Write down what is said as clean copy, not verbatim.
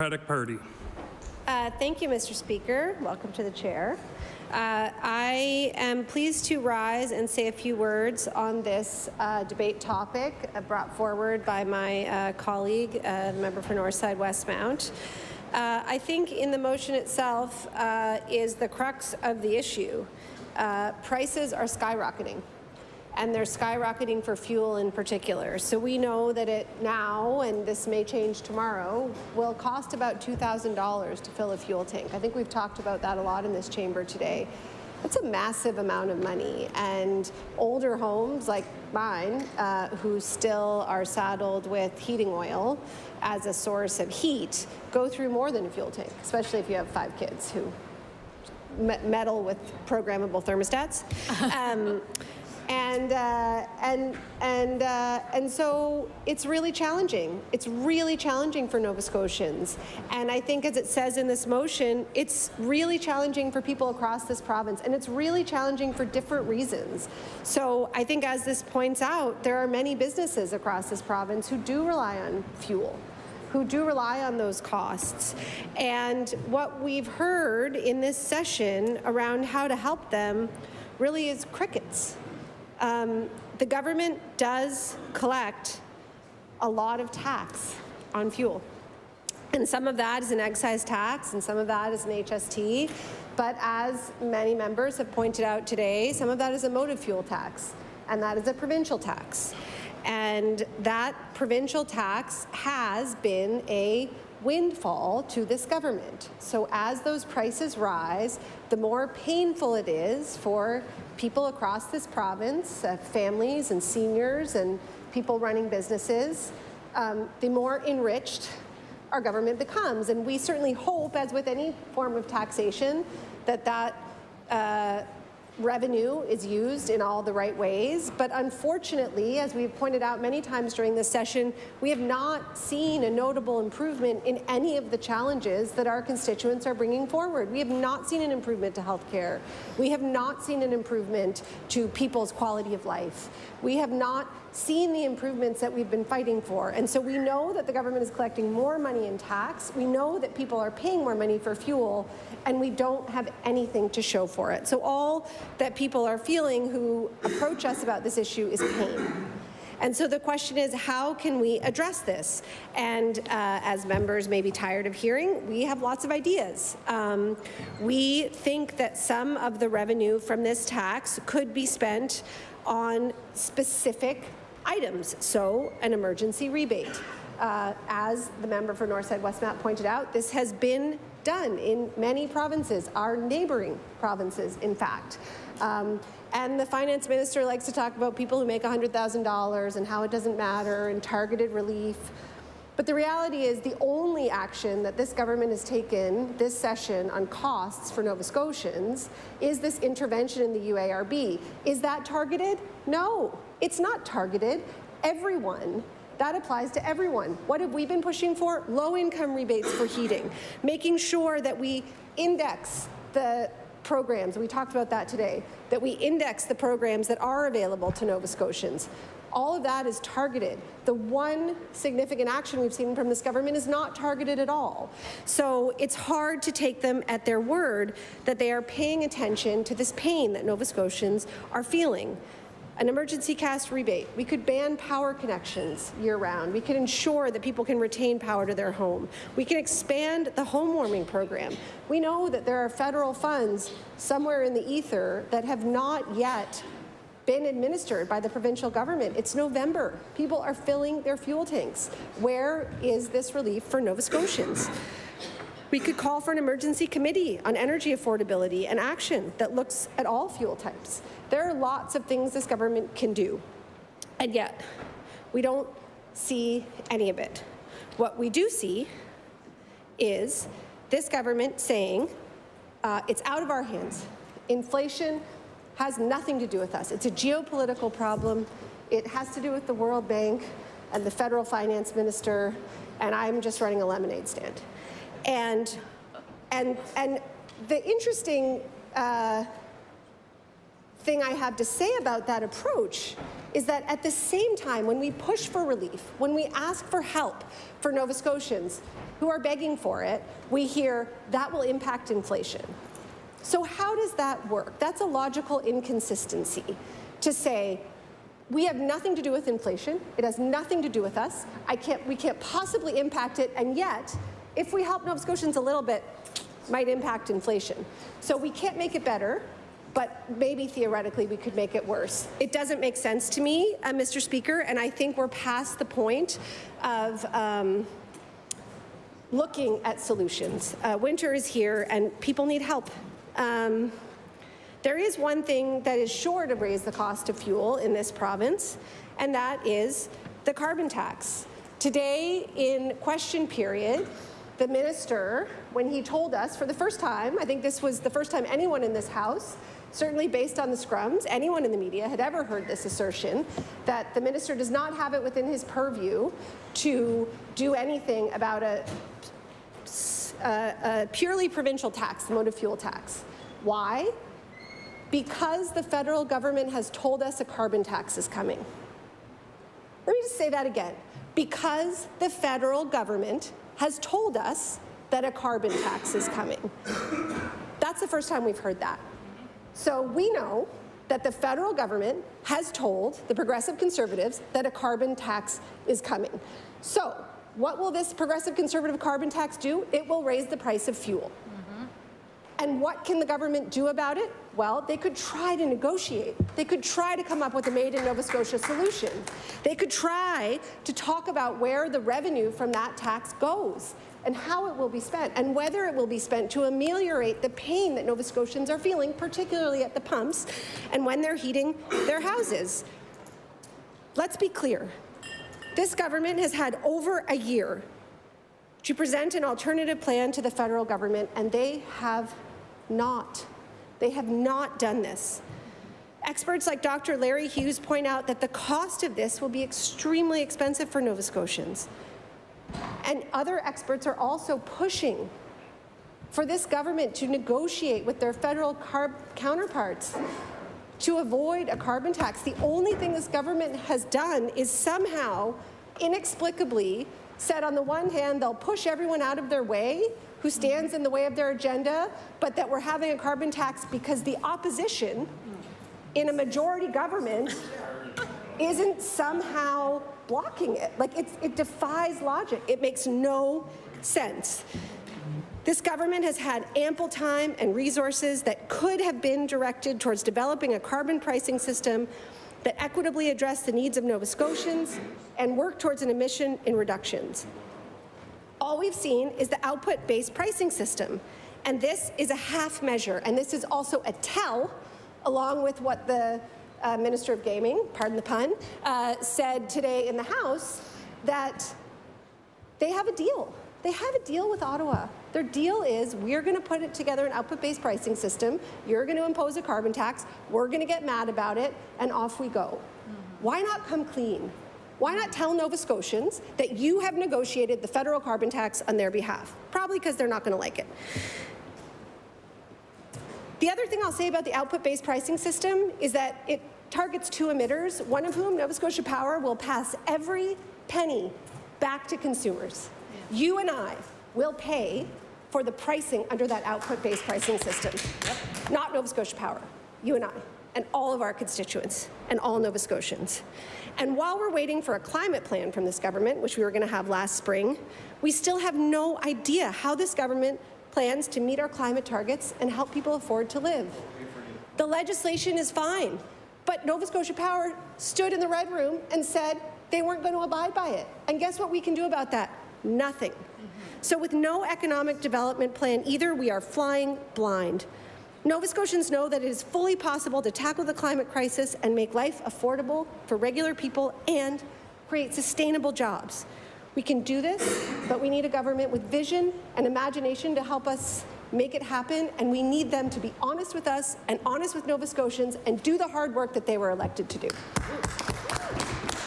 Democratic Party. Thank you, Mr. Speaker. Welcome to the chair. I am pleased to rise and say a few words on this debate topic brought forward by my colleague, the member for Northside-Westmount. I think in the motion itself is the crux of the issue. Prices are skyrocketing, and they're skyrocketing for fuel in particular. So we know that it now, and this may change tomorrow, will cost about $2,000 to fill a fuel tank. I think we've talked about that a lot in this chamber today. That's a massive amount of money, and older homes like mine, who still are saddled with heating oil as a source of heat, go through more than a fuel tank, especially if you have 5 kids who meddle with programmable thermostats. And so it's really challenging. It's really challenging for Nova Scotians. And I think, as it says in this motion, it's really challenging for people across this province, and it's really challenging for different reasons. So I think, as this points out, there are many businesses across this province who do rely on fuel, who do rely on those costs. And what we've heard in this session around how to help them really is crickets. The government does collect a lot of tax on fuel. And some of that is an excise tax, and some of that is an HST. But as many members have pointed out today, some of that is a motive fuel tax, and that is a provincial tax. And that provincial tax has been a windfall to this government. So as those prices rise, the more painful it is for people across this province, families and seniors and people running businesses, the more enriched our government becomes. And we certainly hope, as with any form of taxation, that revenue is used in all the right ways. But unfortunately, as we've pointed out many times during this session, we have not seen a notable improvement in any of the challenges that our constituents are bringing forward. We have not seen an improvement to health care. We have not seen an improvement to people's quality of life. We have not seen the improvements that we've been fighting for. And so we know that the government is collecting more money in tax. We know that people are paying more money for fuel, and we don't have anything to show for it. So all that people are feeling who approach us about this issue is pain. And so the question is, how can we address this? And as members may be tired of hearing, we have lots of ideas. We think that some of the revenue from this tax could be spent on specific items, so an emergency rebate. As the member for Northside-Westmount pointed out, this has been done in many provinces, our neighbouring provinces, in fact. And the finance minister likes to talk about people who make $100,000 and how it doesn't matter and targeted relief. But the reality is, the only action that this government has taken this session on costs for Nova Scotians is this intervention in the UARB. Is that targeted? No, it's not targeted. Everyone. That applies to everyone. What have we been pushing for? Low-income rebates for heating, making sure that we index the programs, we talked about that today, that we index the programs that are available to Nova Scotians. All of that is targeted. The one significant action we've seen from this government is not targeted at all. So it's hard to take them at their word that they are paying attention to this pain that Nova Scotians are feeling. An emergency cast rebate. We could ban power connections year-round. We could ensure that people can retain power to their home. We can expand the home warming program. We know that there are federal funds somewhere in the ether that have not yet been administered by the provincial government. It's November. People are filling their fuel tanks. Where is this relief for Nova Scotians? We could call for an emergency committee on energy affordability and action that looks at all fuel types. There are lots of things this government can do, and yet we don't see any of it. What we do see is this government saying it's out of our hands. Inflation has nothing to do with us. It's a geopolitical problem. It has to do with the World Bank and the federal finance minister, and I'm just running a lemonade stand. And the interesting thing I have to say about that approach is that at the same time, when we push for relief, when we ask for help for Nova Scotians, who are begging for it, we hear that will impact inflation. So how does that work? That's a logical inconsistency to say, we have nothing to do with inflation. It has nothing to do with us. We can't possibly impact it, and yet, if we help Nova Scotians a little bit, might impact inflation. So we can't make it better, but maybe theoretically we could make it worse. It doesn't make sense to me, Mr. Speaker, and I think we're past the point of looking at solutions. Winter is here, and people need help. There is one thing that is sure to raise the cost of fuel in this province, and that is the carbon tax. Today, in question period, the minister, when he told us for the first time, I think this was the first time anyone in this House, certainly based on the scrums, anyone in the media had ever heard this assertion, that the minister does not have it within his purview to do anything about a purely provincial tax, the motor fuel tax. Why? Because the federal government has told us a carbon tax is coming. Let me just say that again. Because the federal government has told us that a carbon tax is coming. That's the first time we've heard that. So we know that the federal government has told the Progressive Conservatives that a carbon tax is coming. So what will this Progressive Conservative carbon tax do? It will raise the price of fuel. And what can the government do about it? Well, they could try to negotiate. They could try to come up with a Made in Nova Scotia solution. They could try to talk about where the revenue from that tax goes and how it will be spent and whether it will be spent to ameliorate the pain that Nova Scotians are feeling, particularly at the pumps and when they're heating their houses. Let's be clear. This government has had over a year to present an alternative plan to the federal government, and they have not. They have not done this. Experts like Dr. Larry Hughes point out that the cost of this will be extremely expensive for Nova Scotians. And other experts are also pushing for this government to negotiate with their federal counterparts to avoid a carbon tax. The only thing this government has done is somehow, inexplicably, said on the one hand they'll push everyone out of their way who stands in the way of their agenda, but that we're having a carbon tax because the opposition in a majority government isn't somehow blocking it. Like, it defies logic. It makes no sense. This government has had ample time and resources that could have been directed towards developing a carbon pricing system that equitably addressed the needs of Nova Scotians and work towards an emission in reductions. All we've seen is the output-based pricing system, and this is a half measure, and this is also a tell, along with what the Minister of Gaming, pardon the pun, said today in the House, that they have a deal. They have a deal with Ottawa. Their deal is, we're going to put it together an output-based pricing system, you're going to impose a carbon tax, we're going to get mad about it, and off we go. Why not come clean? Why not tell Nova Scotians that you have negotiated the federal carbon tax on their behalf? Probably because they're not going to like it. The other thing I'll say about the output-based pricing system is that it targets two emitters, one of whom, Nova Scotia Power, will pass every penny back to consumers. You and I will pay for the pricing under that output-based pricing system. Not Nova Scotia Power, you and I, and all of our constituents, and all Nova Scotians. And while we're waiting for a climate plan from this government, which we were going to have last spring, we still have no idea how this government plans to meet our climate targets and help people afford to live. The legislation is fine, but Nova Scotia Power stood in the Red Room and said they weren't going to abide by it. And guess what we can do about that? Nothing. So with no economic development plan either, we are flying blind. Nova Scotians know that it is fully possible to tackle the climate crisis and make life affordable for regular people and create sustainable jobs. We can do this, but we need a government with vision and imagination to help us make it happen, and we need them to be honest with us and honest with Nova Scotians and do the hard work that they were elected to do.